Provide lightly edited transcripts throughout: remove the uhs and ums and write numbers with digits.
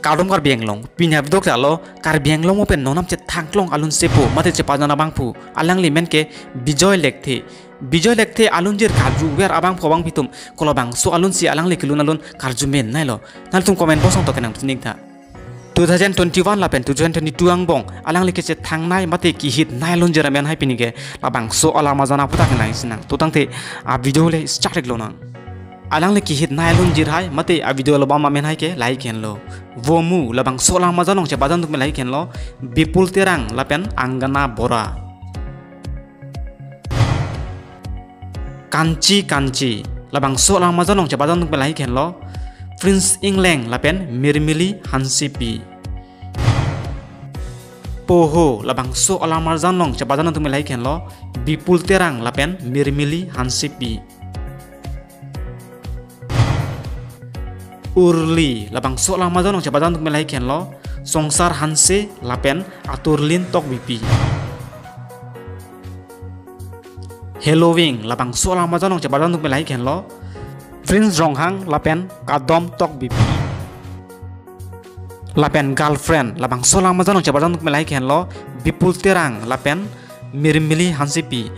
kadom kar benglong pinya bidok dalo kar benglong mo pen nonam che thangklong alun sepo mate che pajana bangpu alang limen ke bijoy lekte alun jer karju wer abang phobang pitum kolobang so alun si alang lekilun alun karju men nailo nal tum comment bosong to kenang tinik da 2021 lapen 2022 ang bong alang like che thangnai mate ki hit nailon jera men hai pinige labang so ala majana puta kenai sinang tutang te a video le start glonang alang le ki hit nailon jir hai mate a video lo bama men hai ke like ken lo vomu labang so ala majanong che badan tuk me like ken lo bipul terang lapen angana bora kanci labang so ala majanong che badan tuk me like ken lo Prince Ingleng lapen mirmili hansipi poho labang so alamar janlong chabadan tum lai ken lo bipul terang lapen mirmili hansipi urli labang so alamar janlong chabadan tum lai ken lo songsar hanse lapen aturlin tok bipi Halloween labang so alamar janlong chabadan tum lai ken lo Prince Ronghang lapen kadom tok bipi lapen girlfriend labang solang majanong chabadan tuk melai ken lo bipul terang lapen mirmili hansipi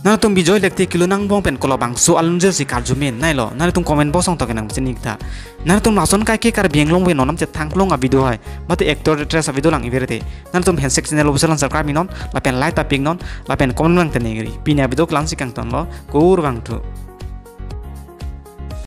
Nana tum bijoy lekte kilunang bong pen kolobang so alunjer si karjumen nailo nana tum comment bosong to kenang chinik da nana tum lason kai ke kar benglong we nonam che thangplong a video hai mate actor actress a video lang iverete nana tum handshake channel obusalan subscribe minon lapen like ta ping non lapen comment lang tenegri pina video klang sikang ton lo kur bang tu